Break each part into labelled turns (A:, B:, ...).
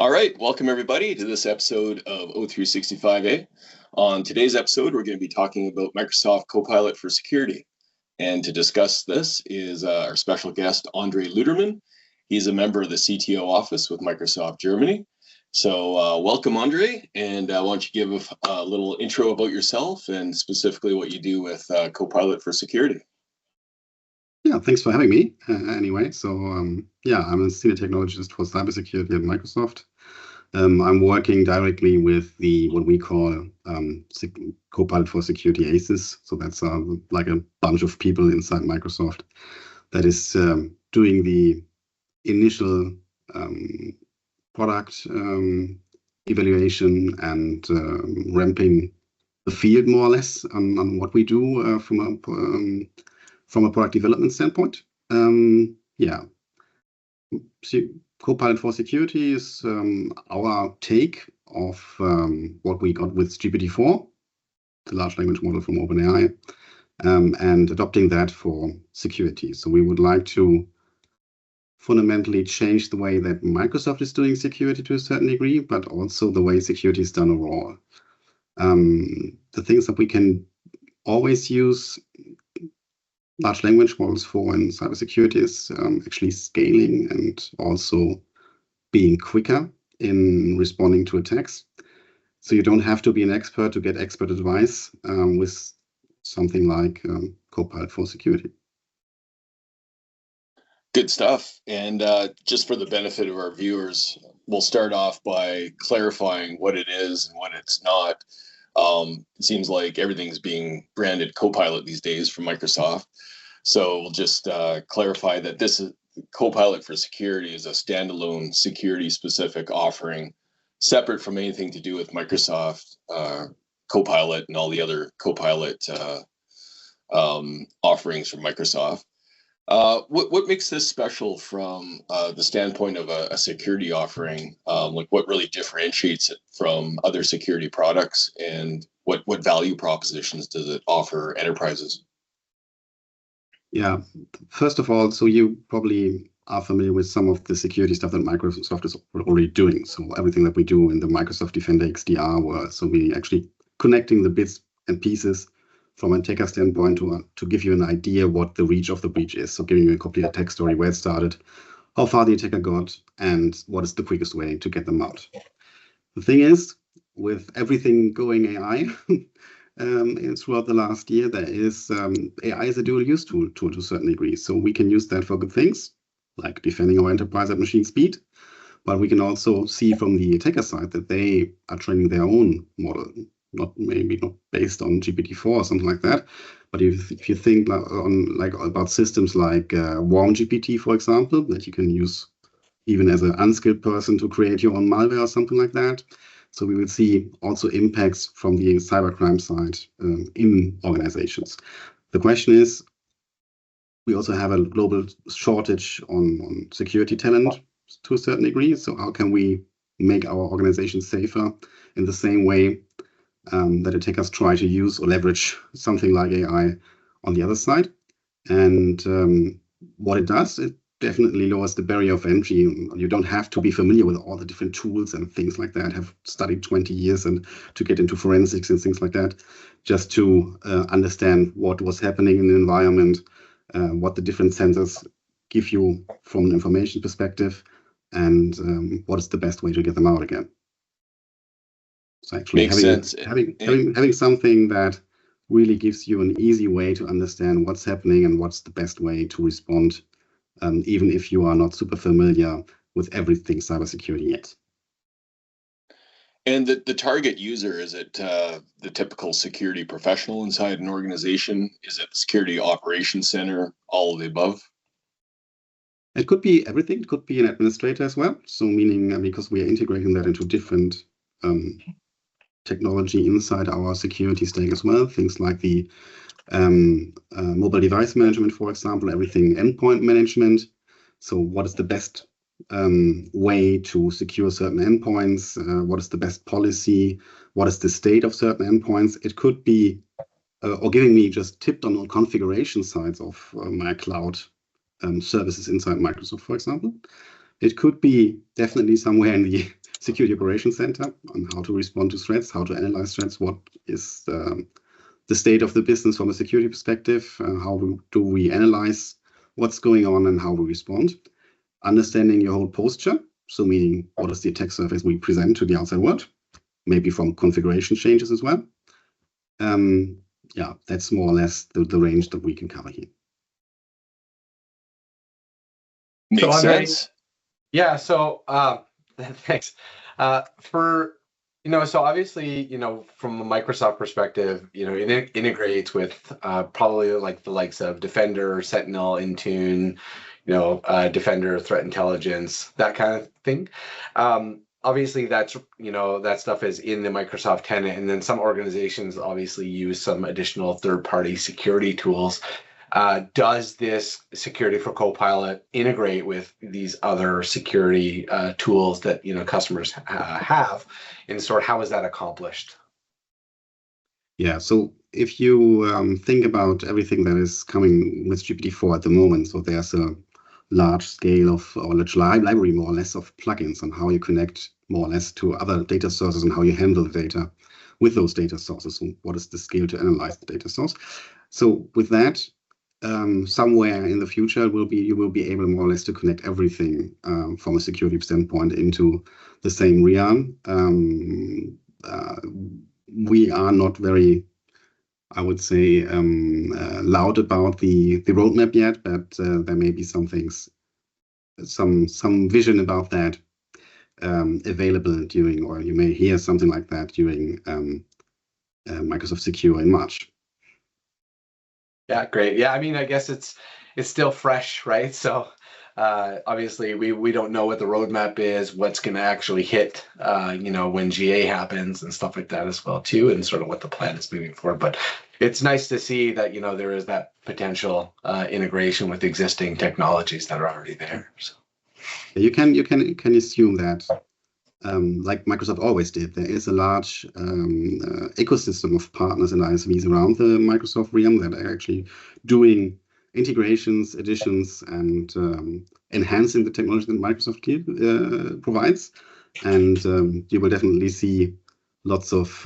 A: All right, welcome everybody to this episode of O365A. On today's episode, we're going to be talking about Microsoft Copilot for Security. And to discuss this is our special guest, Andre Luterman. He's a member of the CTO office with Microsoft Germany. So welcome, Andre, and why don't you give a little intro about yourself and specifically what you do with Copilot for Security.
B: Yeah, thanks for having me. Anyway, so I'm a senior technologist for cybersecurity at Microsoft. I'm working directly with what we call Copilot for Security ACEs. So that's like a bunch of people inside Microsoft that is doing the initial product evaluation and ramping the field more or less on what we do from a product development standpoint. Copilot for Security is our take of what we got with GPT-4, the large language model from OpenAI, and adopting that for security. So we would like to fundamentally change the way that Microsoft is doing security to a certain degree, but also the way security is done overall. The things that we can always use large language models for in cybersecurity is actually scaling and also being quicker in responding to attacks. So you don't have to be an expert to get expert advice with something like Copilot for Security.
A: Good stuff. And just for the benefit of our viewers, we'll start off by clarifying what it is and what it's not. It seems like everything's being branded Copilot these days from Microsoft. So we'll just clarify that this is Copilot for Security is a standalone security-specific offering, separate from anything to do with Microsoft Copilot and all the other Copilot offerings from Microsoft. What makes this special from the standpoint of a security offering? Like what really differentiates it from other security products, and what value propositions does it offer enterprises?
B: Yeah, first of all, so you probably are familiar with some of the security stuff that Microsoft is already doing. So everything that we do in the Microsoft Defender XDR world. So we actually connecting the bits and pieces from an attacker standpoint to give you an idea what the reach of the breach is. So giving you a complete attack story, where it started, how far the attacker got, and what is the quickest way to get them out. The thing is, with everything going AI, throughout the last year, there is AI is a dual use tool to a certain degree. So we can use that for good things, like defending our enterprise at machine speed. But we can also see from the attacker side that they are training their own model, maybe not based on GPT-4 or something like that. But if you think about systems like Warm GPT, for example, that you can use even as an unskilled person to create your own malware or something like that. So we will see also impacts from the cybercrime side in organizations. The question is, we also have a global shortage on security talent to a certain degree. So how can we make our organizations safer in the same way that attackers try to use or leverage something like AI on the other side? And what it does, it definitely lowers the barrier of entry. You don't have to be familiar with all the different tools and things like that, have studied 20 years and to get into forensics and things like that, just to understand what was happening in the environment, what the different sensors give you from an information perspective, and what is the best way to get them out again. So actually having something that really gives you an easy way to understand what's happening and what's the best way to respond, even if you are not super familiar with everything cybersecurity yet.
A: And the target user, is it the typical security professional inside an organization? Is it the security operations center, all of the above?
B: It could be everything. It could be an administrator as well. So meaning because we are integrating that into different technology inside our security stack as well. Things like the mobile device management, for example, everything endpoint management. So what is the best way to secure certain endpoints? What is the best policy? What is the state of certain endpoints? It could be, or giving me just tipped on configuration sides of my cloud services inside Microsoft, for example. It could be definitely somewhere in the security operations center on how to respond to threats, how to analyze threats, what is the state of the business from a security perspective, how do we analyze what's going on and how we respond, understanding your whole posture, so meaning what is the attack surface we present to the outside world, maybe from configuration changes as well. Yeah, that's more or less the range that we can cover here.
A: Makes sense.
C: Yeah, so thanks. So obviously, from a Microsoft perspective, it integrates with probably like the likes of Defender, Sentinel, Intune, Defender, Threat Intelligence, that kind of thing. Obviously, that's that stuff is in the Microsoft tenant, and then some organizations obviously use some additional third-party security tools. Does this Security for Copilot integrate with these other security tools that customers have, and sort of how is that accomplished?
B: Yeah, so if you think about everything that is coming with GPT-4 at the moment, so there's a large scale of, or large library more or less of plugins on how you connect more or less to other data sources and how you handle the data with those data sources. So what is the scale to analyze the data source? So with that, somewhere in the future you will be able more or less to connect everything from a security standpoint into the same realm. We are not very, I would say, loud about the roadmap yet, but there may be some things, some vision about that available during, or you may hear something like that during Microsoft Secure in March.
C: Yeah, great. Yeah, I mean, I guess it's still fresh, right? So obviously we don't know what the roadmap is, what's going to actually hit, when GA happens and stuff like that as well too, and sort of what the plan is moving forward. But it's nice to see that there is that potential integration with existing technologies that are already there. So
B: you can assume that. Like Microsoft always did, there is a large ecosystem of partners and ISVs around the Microsoft realm that are actually doing integrations, additions, and enhancing the technology that Microsoft provides. And you will definitely see lots of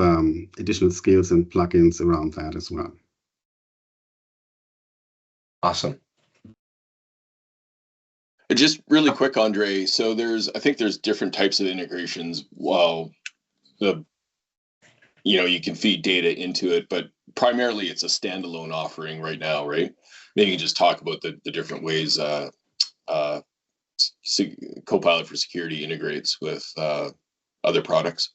B: additional skills and plugins around that as well.
C: Awesome.
A: Just really quick, Andre. So I think there's different types of integrations. Well, you can feed data into it, but primarily it's a standalone offering right now, right? Maybe you can just talk about the different ways Copilot for Security integrates with other products.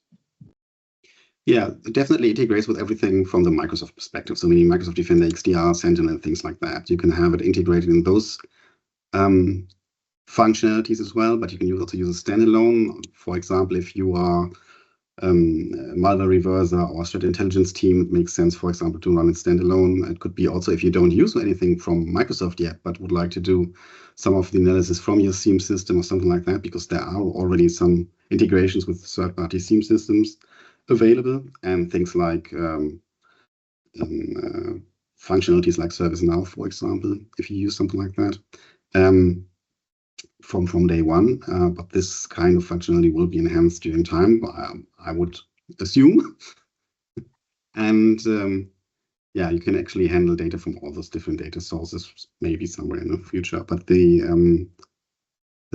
B: Yeah, it definitely integrates with everything from the Microsoft perspective. So meaning Microsoft Defender, XDR, Sentinel, and things like that. You can have it integrated in those functionalities as well, but you can also use a standalone. For example, if you are malware reverser or threat intelligence team, it makes sense, for example, to run it standalone. It could be also if you don't use anything from Microsoft yet, but would like to do some of the analysis from your SIEM system or something like that, because there are already some integrations with third-party SIEM systems available, and things like functionalities like ServiceNow, for example, if you use something like that. From day one, but this kind of functionality will be enhanced during time, I would assume. And yeah, you can actually handle data from all those different data sources, maybe somewhere in the future. But the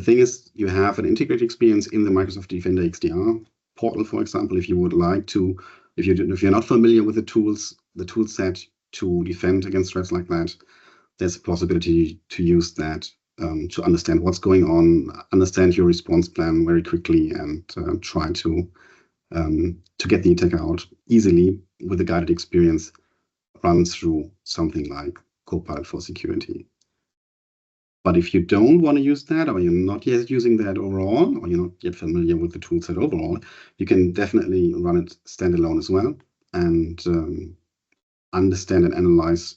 B: thing is, you have an integrated experience in the Microsoft Defender XDR portal, for example. If you would like to, if you're not familiar with the tool set to defend against threats like that, there's a possibility to use that. To understand what's going on, understand your response plan very quickly, and try to get the attacker out easily with a guided experience run through something like Copilot for Security. But if you don't want to use that, or you're not yet using that overall, or you're not yet familiar with the toolset overall, you can definitely run it standalone as well and understand and analyze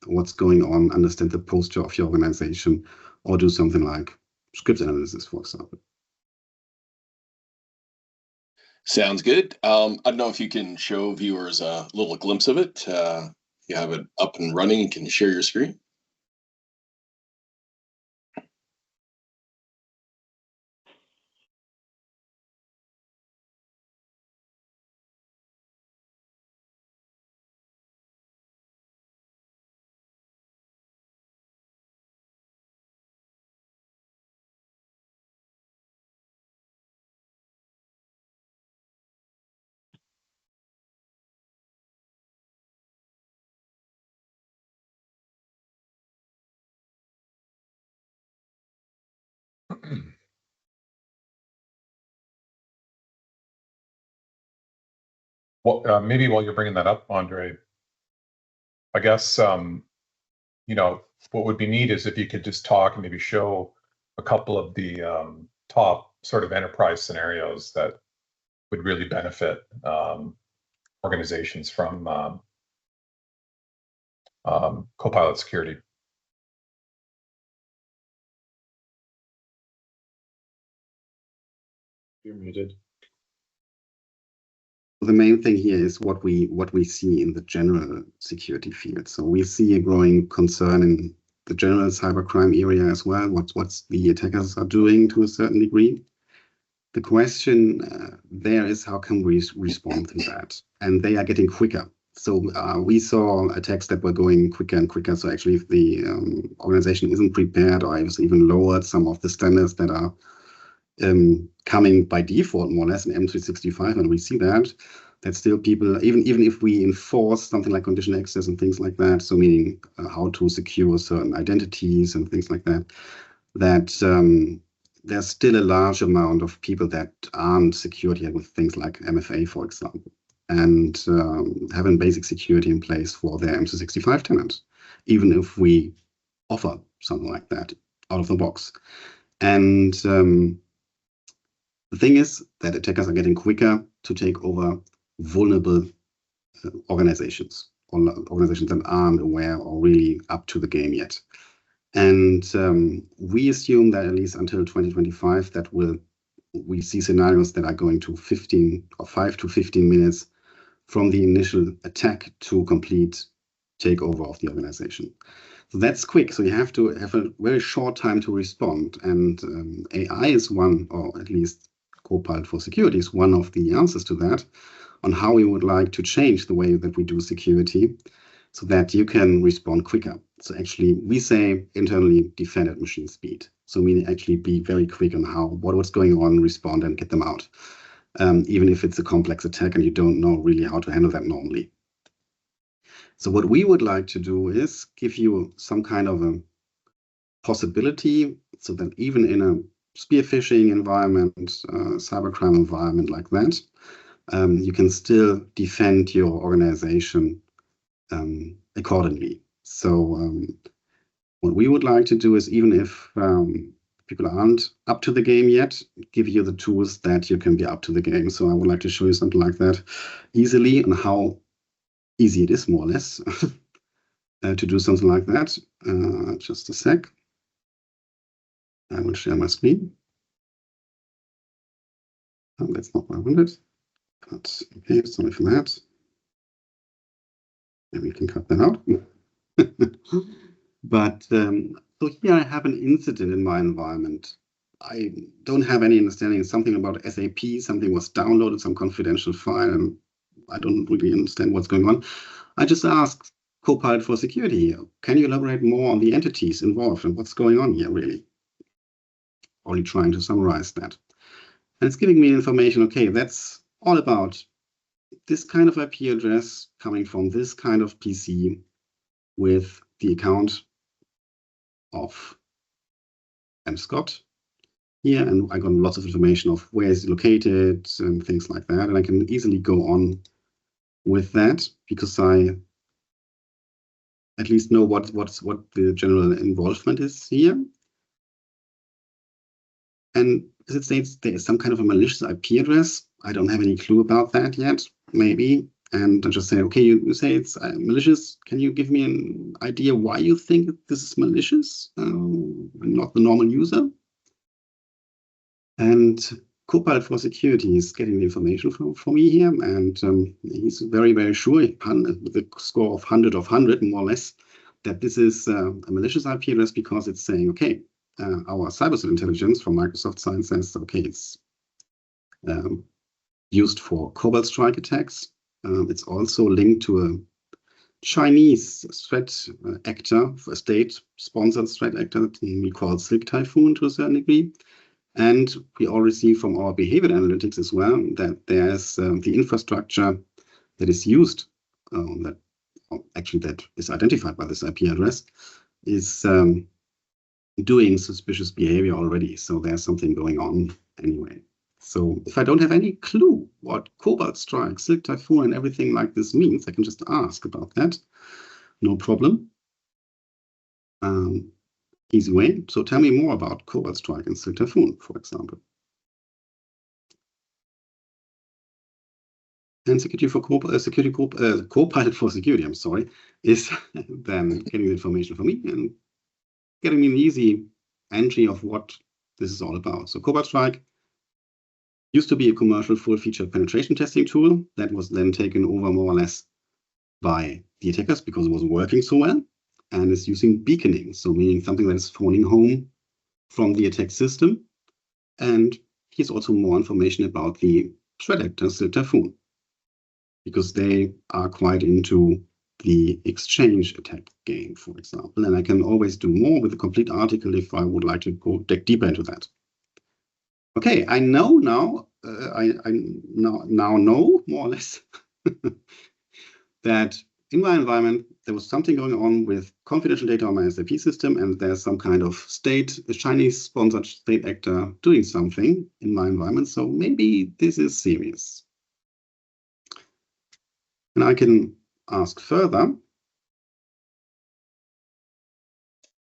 B: what's going on, understand the posture of your organization, or do something like script analysis, for example.
A: Sounds good. I don't know if you can show viewers a little glimpse of it. You have it up and running. You can share your screen.
D: Well, maybe while you're bringing that up, Andre, I guess, you know, what would be neat is if you could just talk and maybe show a couple of the top sort of enterprise scenarios that would really benefit organizations from Copilot security.
C: You're muted.
B: The main thing here is what we see in the general security field. So we see a growing concern in the general cybercrime area as well. What's the attackers are doing to a certain degree. The question there is how can we respond to that? And they are getting quicker. So we saw attacks that were going quicker and quicker. So actually, if the organization isn't prepared or has even lowered some of the standards that are coming by default more or less in M365, and we see that still people, even if we enforce something like conditional access and things like that, so meaning how to secure certain identities and things like that, there's still a large amount of people that aren't secured yet with things like MFA, for example, and having basic security in place for their M365 tenants, even if we offer something like that out of the box. And the thing is that attackers are getting quicker to take over vulnerable organizations, or organizations that aren't aware or really up to the game yet. And we assume that at least until 2025, we see scenarios that are going to 5 to 15 minutes from the initial attack to complete takeover of the organization. So that's quick. So you have to have a very short time to respond. And AI is one, or at least Copilot for Security is one of the answers to that, on how we would like to change the way that we do security so that you can respond quicker. So actually, we say internally defend at machine speed. So meaning actually be very quick on what's going on, respond and get them out. Even if it's a complex attack and you don't know really how to handle that normally. So what we would like to do is give you some kind of a possibility so that even in a spear phishing environment, cybercrime environment like that, you can still defend your organization accordingly. So what we would like to do is, even if people aren't up to the game yet, give you the tools that you can be up to the game. So I would like to show you something like that easily, and how easy it is, more or less, to do something like that. Just a sec. I will share my screen. That's not what I wanted. But okay, sorry for that. Maybe we can cut that out. But so here I have an incident in my environment. I don't have any understanding. Something about SAP, something was downloaded, some confidential file, and I don't really understand what's going on. I just asked Copilot for Security here, can you elaborate more on the entities involved and what's going on here, really? Only trying to summarize that. And it's giving me information, okay, that's all about this kind of IP address coming from this kind of PC with the account of M. Scott here, and I got lots of information of where it's located and things like that, and I can easily go on with that because I at least know what the general involvement is here. And as it states, there is some kind of a malicious IP address. I don't have any clue about that yet, maybe. And I just say, okay, you say it's malicious. Can you give me an idea why you think this is malicious? Not the normal user. And Copilot for Security is getting the information for me here. And he's very, very sure, with a score of 100 of 100, more or less, that this is a malicious IP address because it's saying, okay, our cyber intelligence from Microsoft Science says, okay, it's used for Cobalt Strike attacks. It's also linked to a Chinese threat actor, a state-sponsored threat actor that we call Silk Typhoon to a certain degree. And we already see from our behavior analytics as well that there's the infrastructure that is used, that is identified by this IP address, is doing suspicious behavior already. So there's something going on anyway. So if I don't have any clue what Cobalt Strike, Silk Typhoon, and everything like this means, I can just ask about that. No problem. Easy way. So tell me more about Cobalt Strike and Silk Typhoon, for example. And Copilot for Security, I'm sorry, is then getting the information for me and getting me an easy entry of what this is all about. So Cobalt Strike used to be a commercial full-featured penetration testing tool that was then taken over more or less by the attackers because it wasn't working so well, and is using beaconing, so meaning something that is phoning home from the attack system. And here's also more information about the threat actor, Silk Typhoon, because they are quite into the exchange attack game, for example. And I can always do more with a complete article if I would like to go dig deeper into that. Okay, I know now, I now know more or less that in my environment, there was something going on with confidential data on my SAP system, and there's some kind of a Chinese-sponsored state actor doing something in my environment. So maybe this is serious. And I can ask further.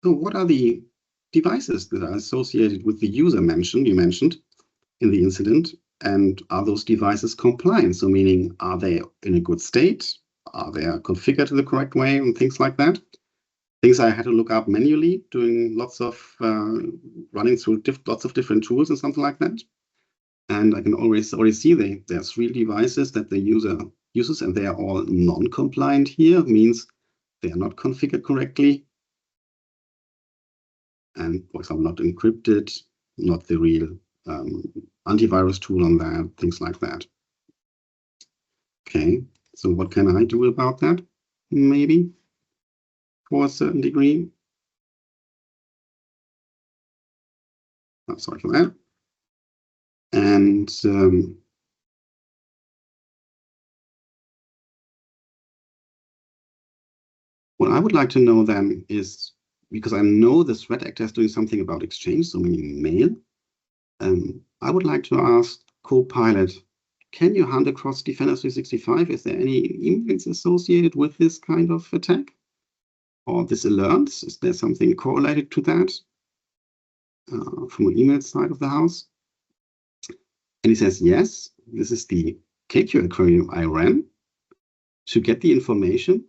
B: So what are the devices that are associated with the user you mentioned in the incident? And are those devices compliant? So meaning, are they in a good state? Are they configured in the correct way and things like that? Things I had to look up manually, doing lots of running through lots of different tools and something like that. And I can already see there are 3 devices that the user uses, and they are all non-compliant here, means they are not configured correctly. And for example, not encrypted, not the real antivirus tool on that, things like that. Okay, so what can I do about that? Maybe for a certain degree. Oh, sorry for that. And what I would like to know then is, because I know the threat actor is doing something about exchange, so meaning mail, I would like to ask Copilot, can you hunt across Defender 365? Is there any emails associated with this kind of attack? Or this alerts? Is there something correlated to that from an email side of the house? And he says, yes, this is the KQL query I ran to get the information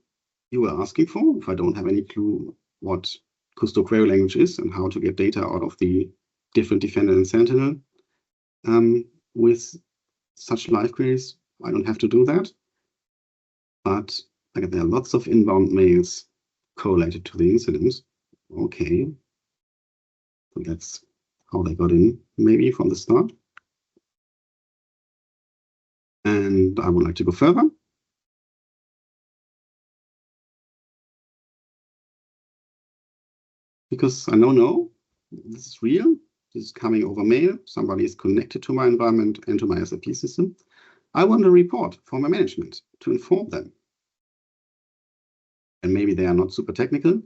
B: you were asking for. If I don't have any clue what Custo query language is and how to get data out of the different Defender and Sentinel with such live queries, I don't have to do that. But there are lots of inbound mails correlated to the incident. Okay, so that's how they got in, maybe from the start. And I would like to go further. Because I know this is real. This is coming over mail. Somebody is connected to my environment and to my SAP system. I want a report from my management to inform them. And maybe they are not super technical.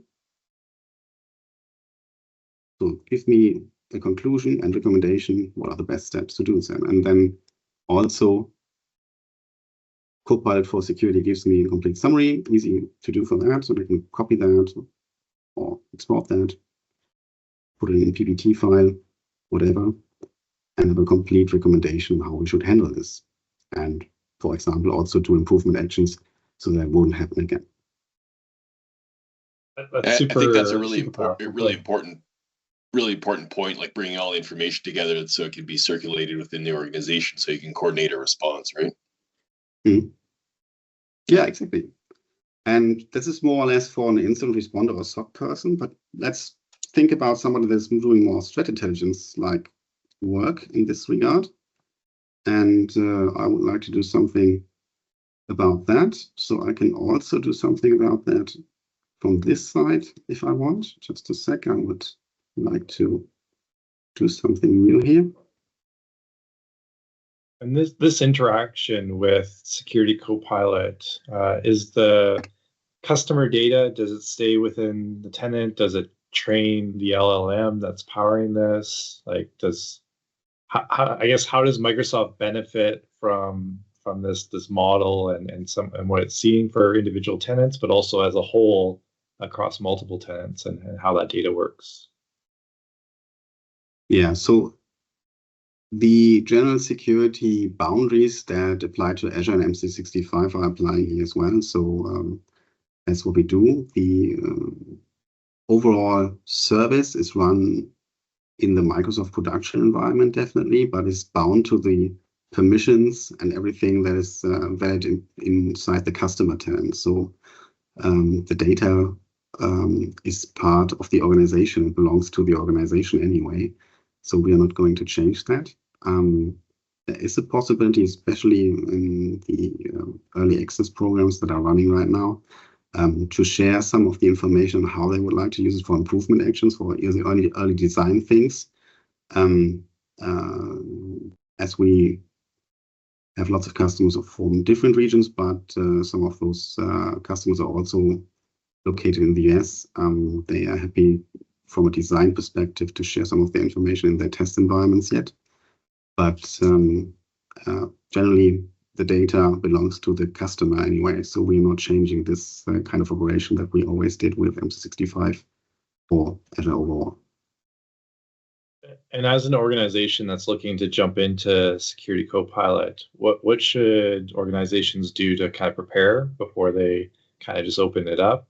B: So give me a conclusion and recommendation. What are the best steps to do them? And then also Copilot for Security gives me a complete summary, easy to do for that. So I can copy that or export that, put it in a PPT file, whatever, and have a complete recommendation how we should handle this. And for example, also do improvement actions so that won't happen again.
A: I think that's a really important point, like bringing all the information together so it can be circulated within the organization so you can coordinate a response, right?
B: Mm-hmm. Yeah, exactly. And this is more or less for an incident responder or SOC person, but let's think about somebody that's doing more threat intelligence like work in this regard. And I would like to do something about that. So I can also do something about that from this side if I want. Just a sec, I would like to do something new here.
E: And this interaction with Security Copilot, is the customer data, does it stay within the tenant? Does it train the LLM that's powering this? Like, I guess how does Microsoft benefit from this model and what it's seeing for individual tenants, but also as a whole across multiple tenants and how that data works?
B: Yeah, so the general security boundaries that apply to Azure and MC65 are applying here as well. So that's what we do. The overall service is run in the Microsoft production environment, definitely, but is bound to the permissions and everything that is valid inside the customer tenant. So the data is part of the organization. It belongs to the organization anyway. So we are not going to change that. There is a possibility, especially in the early access programs that are running right now, to share some of the information on how they would like to use it for improvement actions, for early design things. As we have lots of customers from different regions, but some of those customers are also located in the US. They are happy from a design perspective to share some of the information in their test environments yet. But generally, the data belongs to the customer anyway, so we're not changing this kind of operation that we always did with MC65 or Azure overall.
E: And as an organization that's looking to jump into Security Copilot, what should organizations do to kind of prepare before they kind of just open it up?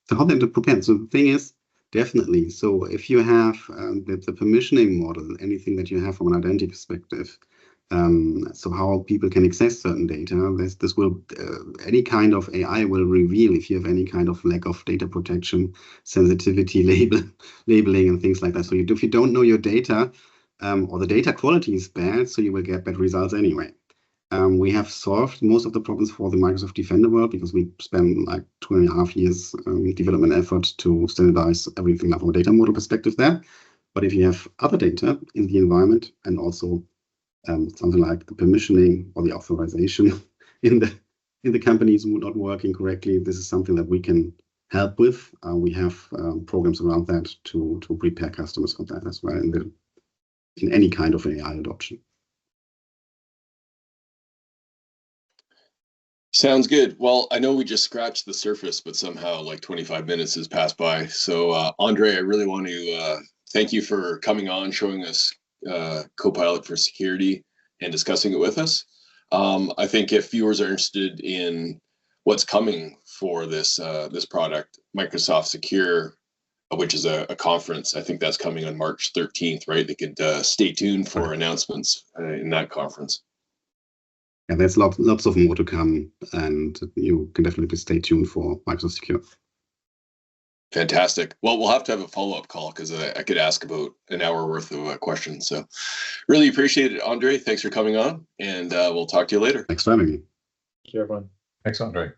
B: So how they prepare? So the thing is, definitely. So if you have the permissioning model, anything that you have from an identity perspective, so how people can access certain data, this will any kind of AI will reveal if you have any kind of lack of data protection, sensitivity labeling, and things like that. So if you don't know your data, or the data quality is bad, so you will get bad results anyway. We have solved most of the problems for the Microsoft Defender world because we spent like 2.5 years development effort to standardize everything from a data model perspective there. But if you have other data in the environment and also something like the permissioning or the authorization in the companies not working correctly, this is something that we can help with. We have programs around that to prepare customers for that as well in any kind of AI adoption.
A: Sounds good. Well, I know we just scratched the surface, but somehow like 25 minutes has passed by. So Andre, I really want to thank you for coming on, showing us Copilot for Security and discussing it with us. I think if viewers are interested in what's coming for this product, Microsoft Secure, which is a conference, I think that's coming on March 13th, right? They could stay tuned for announcements in that conference.
B: Yeah, there's lots of more to come, and you can definitely stay tuned for Microsoft Secure.
A: Fantastic. Well, we'll have to have a follow-up call because I could ask about an hour worth of questions. So really appreciate it, Andre. Thanks for coming on, and we'll talk to you later.
B: Thanks for having me.
E: Thank you, everyone.
D: Thanks, Andre.